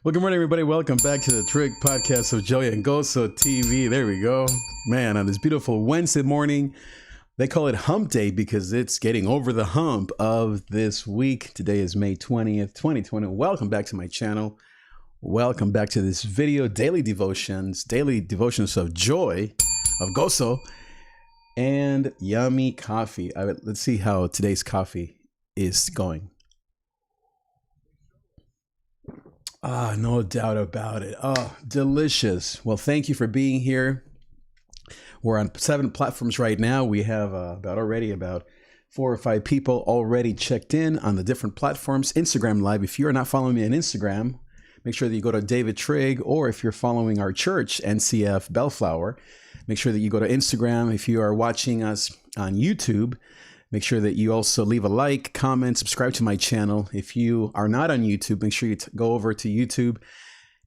Well, good morning, everybody. Welcome back to the Trig podcast of Joy and Gozo TV. There we go. Man, on this beautiful Wednesday morning, they call it Hump Day because it's getting over the hump of this week. Today is May 20th, 2020. Welcome back to my channel. Welcome back to this video, daily devotions of joy, of Gozo, and yummy coffee. Let's see how today's coffee is going. No doubt about it. Oh, delicious. Well, thank you for being here. We're on 7 platforms right now. We have about 4 or 5 people already checked in on the different platforms. Instagram Live. If you're not following me on Instagram, make sure that you go to David Trig, or if you're following our church, NCF Bellflower, make sure that you go to Instagram. If you are watching us on YouTube, make sure that you also leave a like, comment, subscribe to my channel. If you are not on YouTube, make sure you go over to YouTube,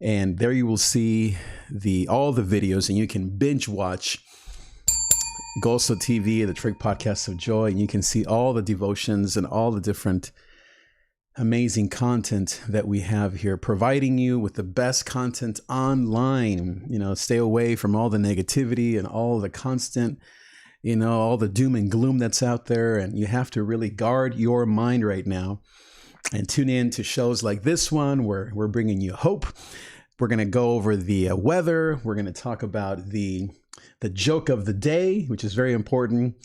and there you will see all the videos, and you can binge watch Gozo TV, the Trig Podcast of Joy, and you can see all the devotions and all the different amazing content that we have here, providing you with the best content online. You know, stay away from all the negativity and all the constant, all the doom and gloom that's out there. And you have to really guard your mind right now and tune in to shows like this one where we're bringing you hope. We're going to go over the weather. We're going to talk about the joke of the day, which is very important.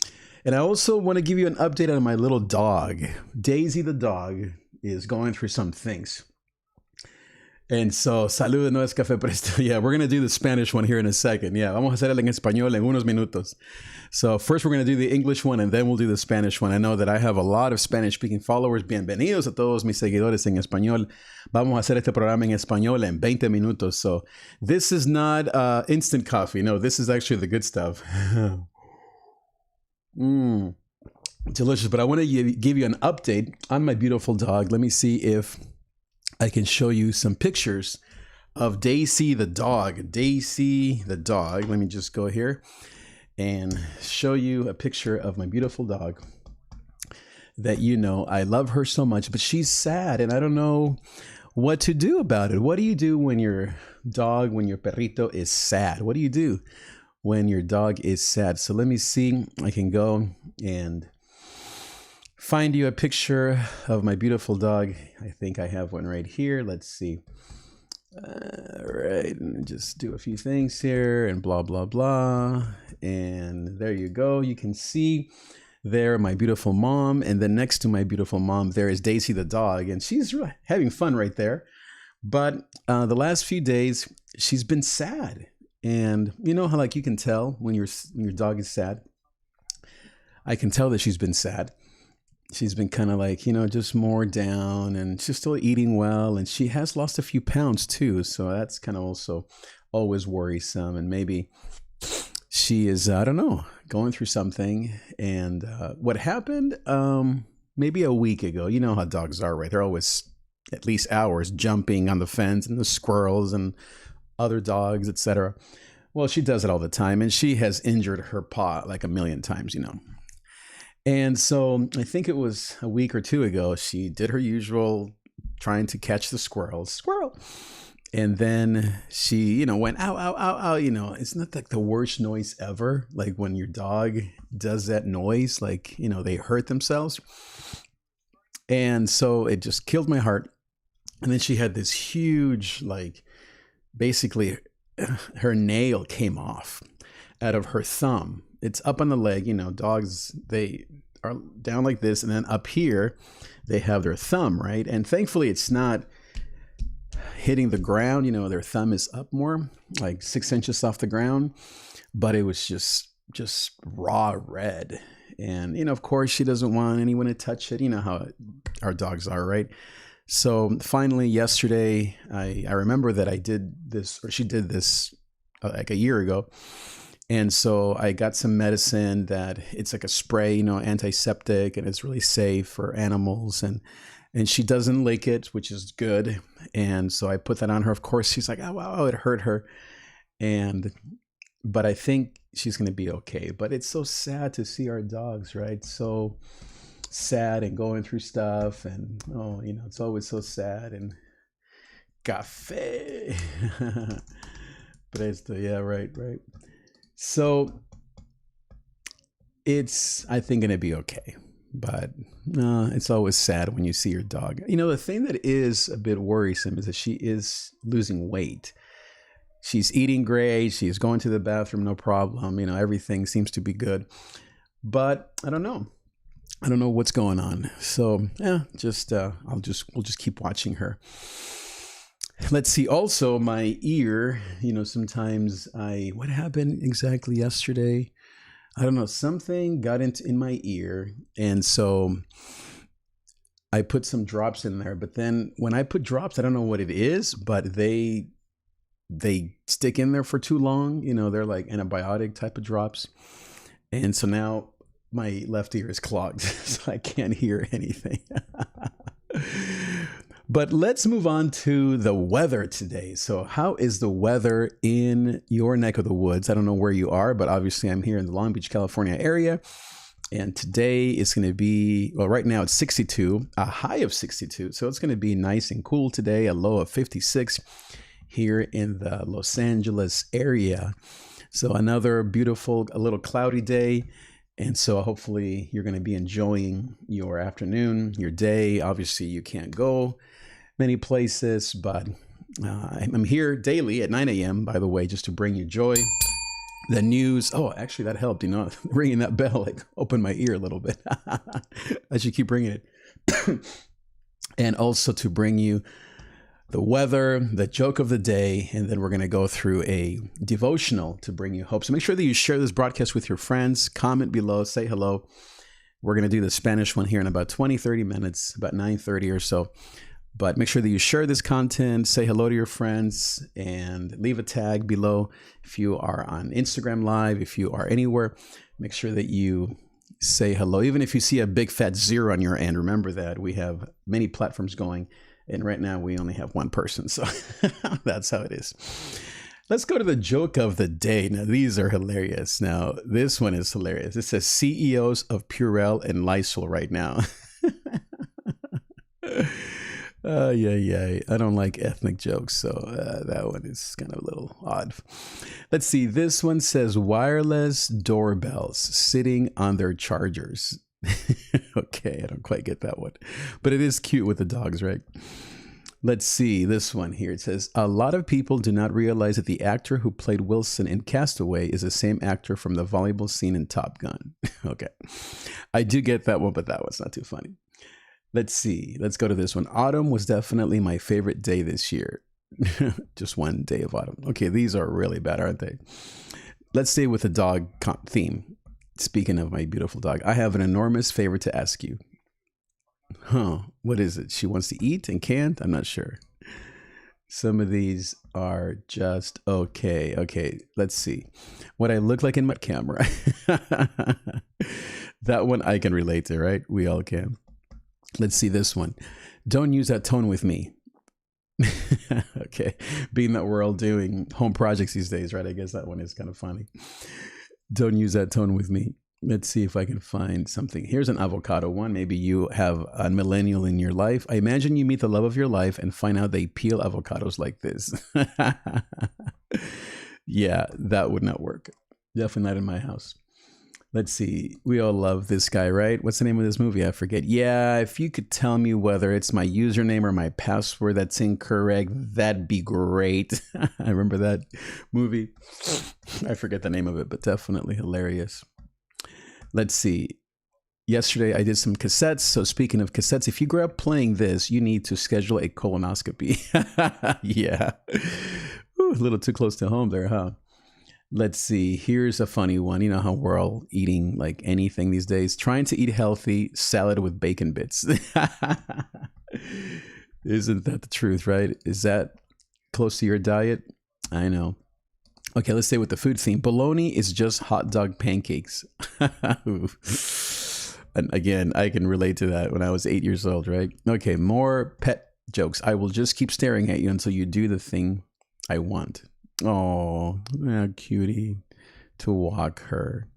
And I also want to give you an update on my little dog. Daisy the dog is going through some things. And so, salud, no es café presto. Yeah, we're going to do the Spanish one here in a second. Yeah, vamos a hacer el en español en unos minutos. So first we're going to do the English one, and then we'll do the Spanish one. I know that I have a lot of Spanish-speaking followers. Bienvenidos a todos mis seguidores en español. Vamos a hacer este programa en español en 20 minutos. So this is not instant coffee. No, this is actually the good stuff. Delicious. But I want to give you an update on my beautiful dog. Let me see if I can show you some pictures of Daisy the dog. Daisy the dog. Let me just go here and show you a picture of my beautiful dog that I love her so much, but she's sad and I don't know what to do about it. What do you do when your perrito is sad? What do you do when your dog is sad? So let me see. I can go and find you a picture of my beautiful dog. I think I have one right here. Let's see. All right, and just do a few things here and blah, blah, blah. And there you go. You can see there my beautiful mom. And then next to my beautiful mom, there is Daisy the dog. And she's having fun right there. But the last few days, she's been sad. And you know how you can tell when your dog is sad? I can tell that she's been sad. She's been kind of just more down, and she's still eating well, and she has lost a few pounds too. So that's kind of also always worrisome. And maybe she is, I don't know, going through something. And what happened maybe a week ago, you know how dogs are, right? They're always at least hours jumping on the fence and the squirrels and other dogs, etc. Well, she does it all the time, and she has injured her paw like a million times, And so I think it was a week or two ago, she did her usual trying to catch the squirrel. And then she, went, ow, ow, ow, ow. It's not like the worst noise ever. Like when your dog does that noise, they hurt themselves. And so it just killed my heart. And then she had this huge, basically her nail came off out of her thumb. It's up on the leg, dogs, they are down like this. And then up here, they have their thumb, right? And thankfully, it's not hitting the ground. Their thumb is up more, like 6 inches off the ground. But it was just raw red. And, of course, she doesn't want anyone to touch it. You know how our dogs are, right? So finally, yesterday, I remember that I did this, or she did this like a year ago. And so I got some medicine that it's like a spray, antiseptic, and it's really safe for animals. And she doesn't lick it, which is good. And so I put that on her. Of course, she's like, oh, wow, it hurt her. But I think she's going to be okay. But it's so sad to see our dogs, right? So sad and going through stuff. And, it's always so sad. And Café. Presto. Yeah, right, right. So it's, I think, going to be okay. But it's always sad when you see your dog. You know, the thing that is a bit worrisome is that she is losing weight. She's eating great. She's going to the bathroom, no problem. You know, everything seems to be good. But I don't know. I don't know what's going on. So yeah, we'll just keep watching her. Let's see. Also, my ear. You know, sometimes what happened exactly yesterday? I don't know. Something got in my ear, and so I put some drops in there. But then when I put drops, I don't know what it is, but they stick in there for too long. You know, they're like antibiotic type of drops, and so now my left ear is clogged, so I can't hear anything. But let's move on to the weather today. So how is the weather in your neck of the woods? I don't know where you are, but obviously I'm here in the Long Beach, California area. And today it's going to be, well, right now it's 62, a high of 62. So it's going to be nice and cool today, a low of 56 here in the Los Angeles area. So another beautiful, a little cloudy day. And so hopefully you're going to be enjoying your afternoon, your day. Obviously you can't go many places, but I'm here daily at 9 a.m., by the way, just to bring you joy. The news. Oh, actually that helped, you know, ringing that bell, like opened my ear a little bit. I should keep ringing it. And also to bring you the weather, the joke of the day, and then we're going to go through a devotional to bring you hope. So make sure that you share this broadcast with your friends, comment below, say hello. We're going to do the Spanish one here in about 20, 30 minutes, about 9:30 or so. But make sure that you share this content, say hello to your friends, and leave a tag below. If you are on Instagram Live, if you are anywhere, make sure that you say hello. Even if you see a big fat 0 on your end, remember that we have many platforms going. And right now we only have one person. So that's how it is. Let's go to the joke of the day. Now, these are hilarious. Now, this one is hilarious. It says CEOs of Purell and Lysol right now. Yeah. I don't like ethnic jokes, so that one is kind of a little odd. Let's see. This one says wireless doorbells sitting on their chargers. Okay, I don't quite get that one, but it is cute with the dogs, right? Let's see this one here. It says, a lot of people do not realize that the actor who played Wilson in Castaway is the same actor from the volleyball scene in Top Gun. Okay, I do get that one, but that one's not too funny. Let's see. Let's go to this one. Autumn was definitely my favorite day this year. Just one day of autumn. Okay, these are really bad, aren't they? Let's stay with the dog theme. Speaking of my beautiful dog, I have an enormous favor to ask you. What is it? She wants to eat and can't? I'm not sure. Some of these are just okay. Okay, let's see. What I look like in my camera. That one I can relate to, right? We all can. Let's see this one. Don't use that tone with me. Okay, being that we're all doing home projects these days, right? I guess that one is kind of funny. Don't use that tone with me. Let's see if I can find something. Here's an avocado one. Maybe you have a millennial in your life. I imagine you meet the love of your life and find out they peel avocados like this. Yeah, that would not work. Definitely not in my house. Let's see. We all love this guy, right? What's the name of this movie? I forget. Yeah, if you could tell me whether it's my username or my password that's incorrect, that'd be great. I remember that movie. I forget the name of it, but definitely hilarious. Let's see. Yesterday, I did some cassettes. So speaking of cassettes, if you grew up playing this, you need to schedule a colonoscopy. Yeah. Ooh, a little too close to home there, huh? Let's see. Here's a funny one. You know how we're all eating like anything these days. Trying to eat healthy, salad with bacon bits. Isn't that the truth, right? Is that close to your diet? I know. Okay, let's stay with the food theme. Bologna is just hot dog pancakes. And again, I can relate to that when I was 8 years old, right? Okay, more pet jokes. I will just keep staring at you until you do the thing I want. Oh, yeah, cutie, to walk her,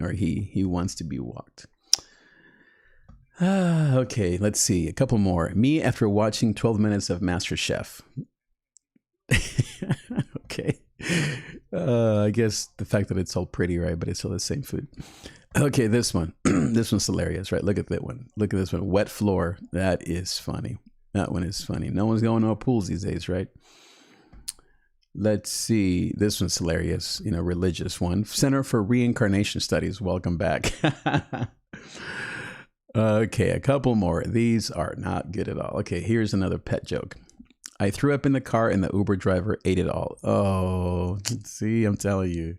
or he wants to be walked. Okay, let's see. A couple more. Me after watching 12 minutes of MasterChef. Okay. I guess the fact that it's all pretty, right? But it's still the same food. Okay, this one. This one's hilarious, right? Look at that one. Look at this one. Wet floor. That is funny. That one is funny. No one's going to pools these days, right? Let's see. This one's hilarious. Religious one. Center for Reincarnation Studies. Welcome back. Okay, a couple more. These are not good at all. Okay, here's another pet joke. I threw up in the car and the Uber driver ate it all. Oh, see, I'm telling you.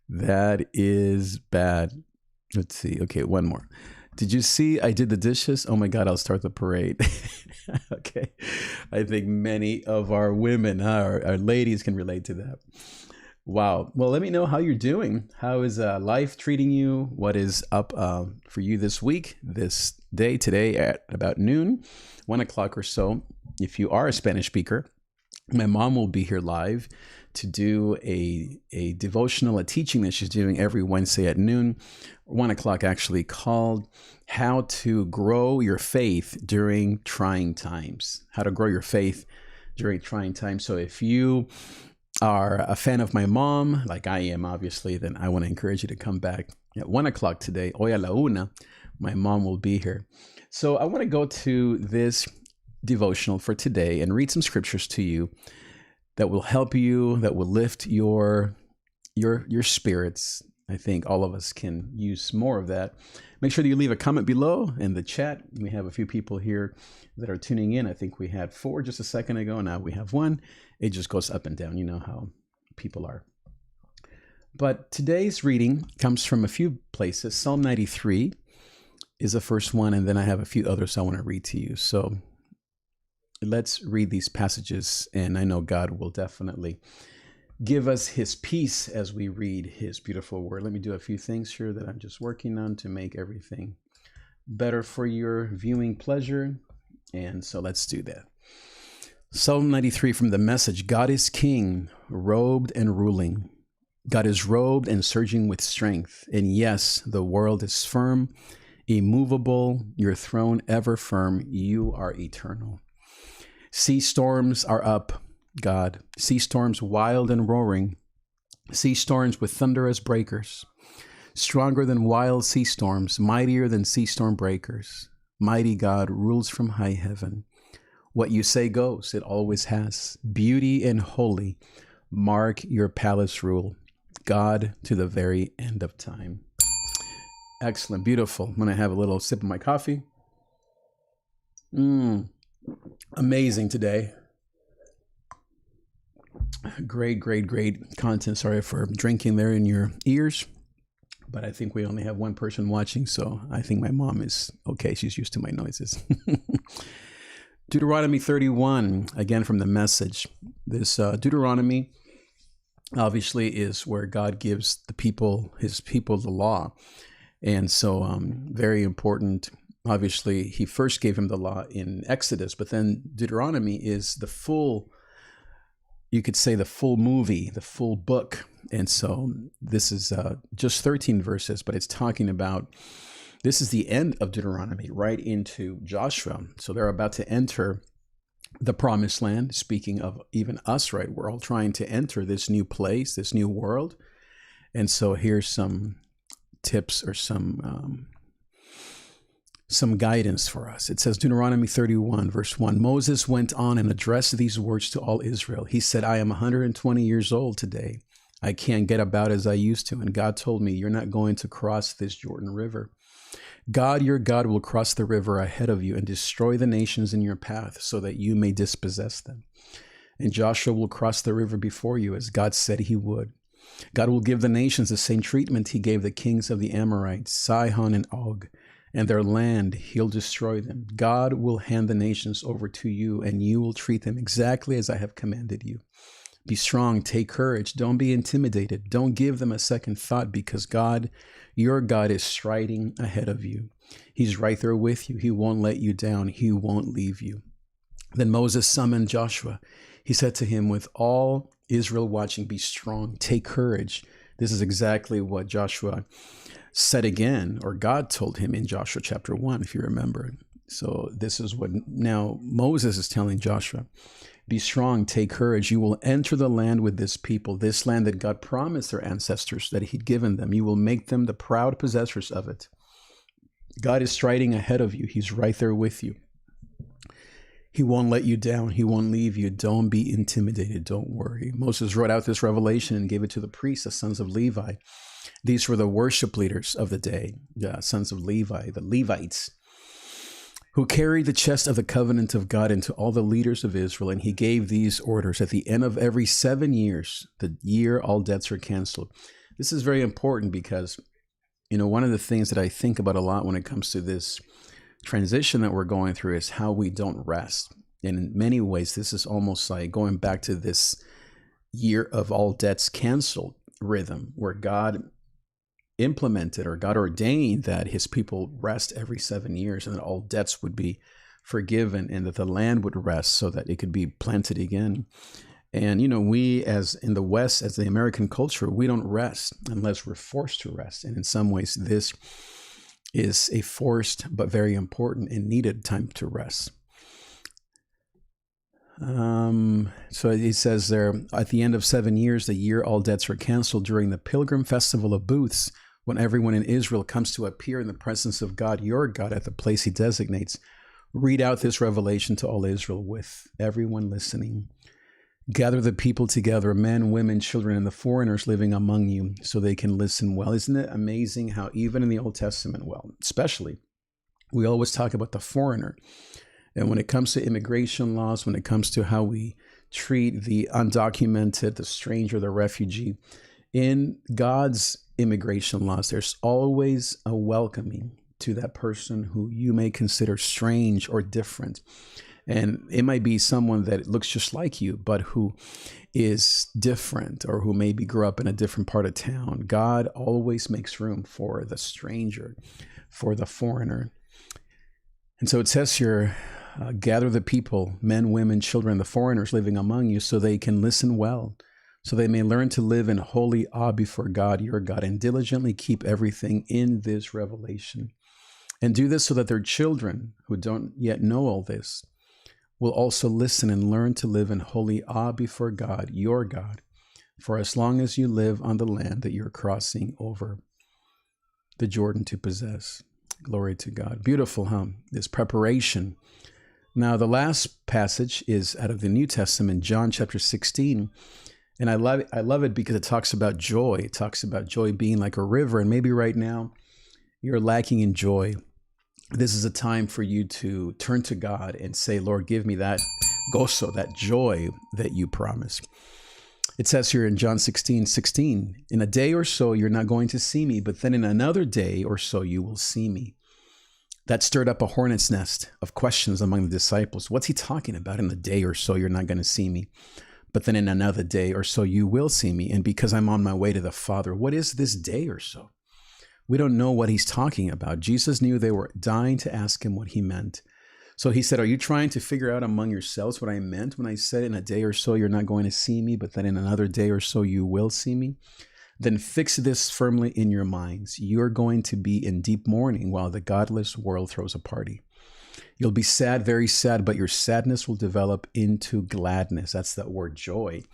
That is bad. Let's see. Okay, one more. Did you see I did the dishes? Oh my God, I'll start the parade. Okay. I think many of our women, our ladies can relate to that. Wow. Well, let me know how you're doing. How is life treating you? What is up for you this week, this day, today at about noon, 1 o'clock or so? If you are a Spanish speaker, my mom will be here live to do a devotional, a teaching that she's doing every Wednesday at noon, 1 o'clock actually, called How to Grow Your Faith During Trying Times. How to grow your faith during trying times. So if you are a fan of my mom, like I am, obviously, then I want to encourage you to come back at 1 o'clock today. Hoy a la una, my mom will be here. So I want to go to this devotional for today and read some scriptures to you that will help you, that will lift your spirits. I think all of us can use more of that. Make sure that you leave a comment below in the chat. We have a few people here that are tuning in. I think we had 4 just a second ago. Now we have 1. It just goes up and down. You know how people are. But today's reading comes from a few places. Psalm 93 is the first one, and then I have a few others I want to read to you. So let's read these passages, and I know God will definitely give us his peace as we read his beautiful word. Let me do a few things here that I'm just working on to make everything better for your viewing pleasure. And so let's do that. Psalm 93 from the Message. God is king, robed and ruling. God is robed and surging with strength. And yes, the world is firm, immovable, your throne ever firm. You are eternal. Sea storms are up, God. Sea storms wild and roaring. Sea storms with thunder as breakers. Stronger than wild sea storms, mightier than sea storm breakers. Mighty God rules from high heaven. What you say goes, it always has. Beauty and holy, mark your palace rule. God to the very end of time. Excellent, beautiful. I'm going to have a little sip of my coffee. Amazing today. Great content. Sorry for drinking there in your ears. But I think we only have one person watching, so I think my mom is okay. She's used to my noises. Deuteronomy 31, again from the Message. This Deuteronomy obviously is where God gives the people, his people, the law. And so very important. Obviously, he first gave him the law in Exodus, but then Deuteronomy is the full, you could say the full movie, the full book. And so this is just 13 verses, but it's talking about, this is the end of Deuteronomy, right into Joshua. So they're about to enter the promised land. Speaking of even us, right? We're all trying to enter this new place, this new world. And so here's some tips or some guidance for us. It says Deuteronomy 31, verse 1, Moses went on and addressed these words to all Israel. He said, I am 120 years old today. I can't get about as I used to. And God told me, you're not going to cross this Jordan River. God, your God, will cross the river ahead of you and destroy the nations in your path so that you may dispossess them. And Joshua will cross the river before you as God said he would. God will give the nations the same treatment he gave the kings of the Amorites, Sihon and Og, and their land. He'll destroy them. God will hand the nations over to you, and you will treat them exactly as I have commanded you. Be strong, take courage, don't be intimidated. Don't give them a second thought, because God, your God, is striding ahead of you. He's right there with you. He won't let you down. He won't leave you. Then Moses summoned Joshua. He said to him, with all Israel watching, be strong, take courage. This is exactly what Joshua said again, or God told him in Joshua chapter 1, if you remember. So this is what now Moses is telling Joshua. Be strong, take courage. You will enter the land with this people, this land that God promised their ancestors that he'd given them. You will make them the proud possessors of it. God is striding ahead of you. He's right there with you. He won't let you down. He won't leave you. Don't be intimidated. Don't worry. Moses wrote out this revelation and gave it to the priests, the sons of Levi. These were the worship leaders of the day, the sons of Levi, the Levites, who carried the chest of the covenant of God into all the leaders of Israel. And he gave these orders at the end of every 7 years, the year all debts are canceled. This is very important because, one of the things that I think about a lot when it comes to this transition that we're going through is how we don't rest. And in many ways, this is almost like going back to this year of all debts canceled rhythm, where God implemented or God ordained that his people rest every 7 years and that all debts would be forgiven and that the land would rest so that it could be planted again. And, we as in the West, as the American culture, we don't rest unless we're forced to rest. And in some ways, this is a forced but very important and needed time to rest. So it says there, at the end of 7 years, the year all debts are canceled during the Pilgrim Festival of Booths, when everyone in Israel comes to appear in the presence of God, your God, at the place he designates. Read out this revelation to all Israel with everyone listening. Gather the people together, men, women, children, and the foreigners living among you, so they can listen well. Isn't it amazing how even in the Old Testament, especially, we always talk about the foreigner. And when it comes to immigration laws, when it comes to how we treat the undocumented, the stranger, the refugee, in God's immigration laws, there's always a welcoming to that person who you may consider strange or different. And it might be someone that looks just like you, but who is different or who maybe grew up in a different part of town. God always makes room for the stranger, for the foreigner. And so it says here, gather the people, men, women, children, the foreigners living among you, so they can listen well, so they may learn to live in holy awe before God, your God, and diligently keep everything in this revelation. And do this so that their children, who don't yet know all this, will also listen and learn to live in holy awe before God, your God, for as long as you live on the land that you're crossing over the Jordan to possess. Glory to God. Beautiful, huh? This preparation. Now, the last passage is out of the New Testament, John chapter 16. And I love it because it talks about joy. It talks about joy being like a river. And maybe right now you're lacking in joy. This is a time for you to turn to God and say, Lord, give me that gozo, that joy that you promise. It says here in John 16:16, in a day or so, you're not going to see me, but then in another day or so, you will see me. That stirred up a hornet's nest of questions among the disciples. What's he talking about? In a day or so, you're not going to see me, but then in another day or so, you will see me. And because I'm on my way to the Father, what is this day or so? We don't know what he's talking about. Jesus knew they were dying to ask him what he meant. So he said, are you trying to figure out among yourselves what I meant when I said in a day or so you're not going to see me, but then in another day or so you will see me? Then fix this firmly in your minds. You're going to be in deep mourning while the godless world throws a party. You'll be sad, very sad, but your sadness will develop into gladness. That's that word joy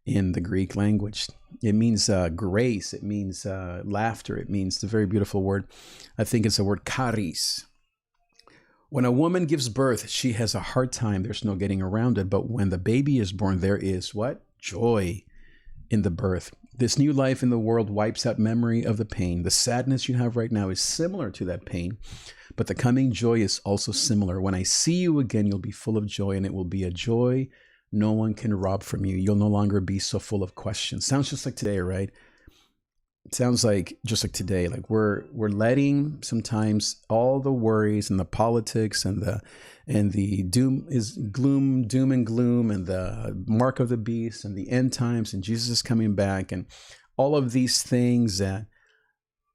in the Greek language. It means grace. It means laughter. It means the very beautiful word. I think it's the word charis. When a woman gives birth, she has a hard time. There's no getting around it. But when the baby is born, there is what? Joy in the birth. This new life in the world wipes out memory of the pain. The sadness you have right now is similar to that pain, but the coming joy is also similar. When I see you again, you'll be full of joy, and it will be a joy no one can rob from you. You'll no longer be so full of questions. Sounds just like today, right? It sounds like just like today. Like we're letting sometimes all the worries and the politics and the doom and gloom and the mark of the beast and the end times and Jesus is coming back and all of these things that,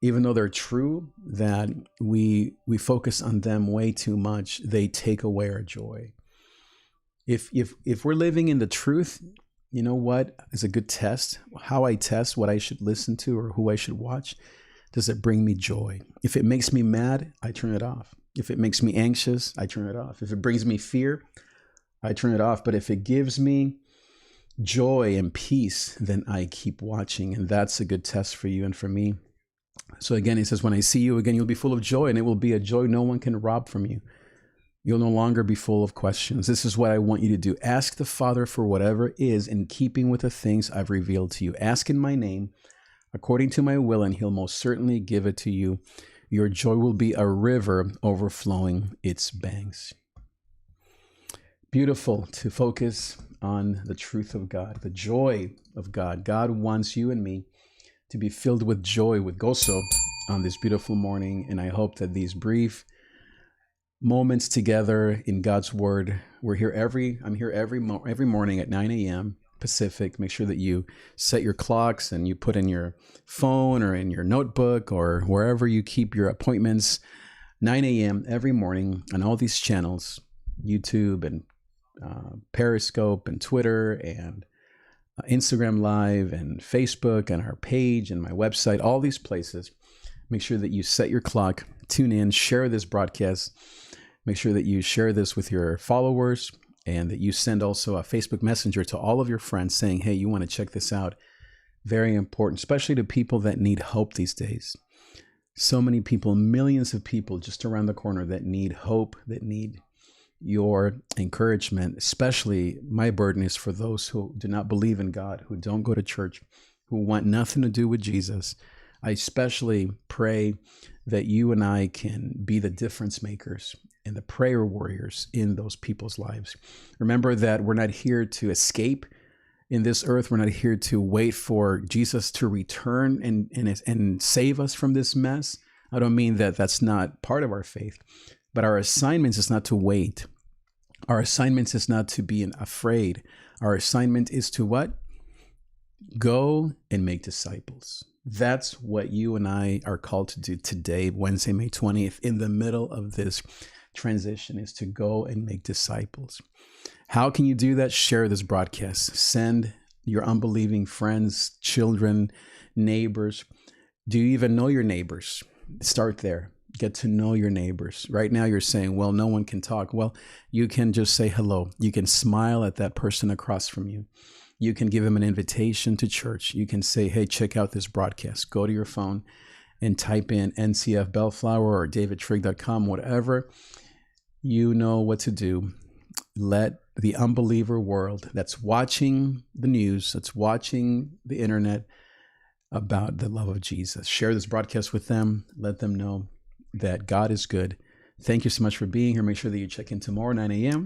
even though they're true, that we focus on them way too much, they take away our joy. If we're living in the truth, You know what is a good test? How I test what I should listen to or who I should watch. Does it bring me joy? If it makes me mad, I turn it off. If it makes me anxious, I turn it off. If it brings me fear, I turn it off. But if it gives me joy and peace, then I keep watching. And that's a good test for you and for me. So again, he says, when I see you again, you'll be full of joy, and it will be a joy no one can rob from you. You'll no longer be full of questions. This is what I want you to do. Ask the Father for whatever is in keeping with the things I've revealed to you. Ask in my name, according to my will, and he'll most certainly give it to you. Your joy will be a river overflowing its banks. Beautiful to focus on the truth of God, the joy of God. God wants you and me to be filled with joy, with gozo on this beautiful morning. And I hope that these brief moments together in God's word, I'm here every morning at 9 a.m. Pacific. Make sure that you set your clocks and you put in your phone or in your notebook or wherever you keep your appointments, 9 a.m. every morning on all these channels, YouTube and Periscope and Twitter and Instagram Live and Facebook and our page and my website, all these places. Make sure that you set your clock, tune in, share this broadcast. Make sure that you share this with your followers and that you send also a Facebook Messenger to all of your friends saying, hey, you want to check this out. Very important, especially to people that need hope these days. So many people, millions of people just around the corner that need hope, that need your encouragement. Especially my burden is for those who do not believe in God, who don't go to church, who want nothing to do with Jesus. I especially pray that you and I can be the difference makers and the prayer warriors in those people's lives. Remember that we're not here to escape in this earth. We're not here to wait for Jesus to return and save us from this mess. I don't mean that that's not part of our faith, but our assignment is not to wait. Our assignment is not to be afraid. Our assignment is to what? Go and make disciples. That's what you and I are called to do today, Wednesday, May 20th, in the middle of this transition, is to go and make disciples. How can you do that? Share this broadcast. Send your unbelieving friends, children, neighbors. Do you even know your neighbors? Start there. Get to know your neighbors. Right now you're saying, well, no one can talk. Well, you can just say hello. You can smile at that person across from you. You can give them an invitation to church. You can say, hey, check out this broadcast. Go to your phone and type in NCF Bellflower or davidtrig.com, whatever. You know what to do. Let the unbeliever world that's watching the news, that's watching the internet about the love of Jesus, share this broadcast with them. Let them know that God is good. Thank you so much for being here. Make sure that you check in tomorrow, 9 a.m.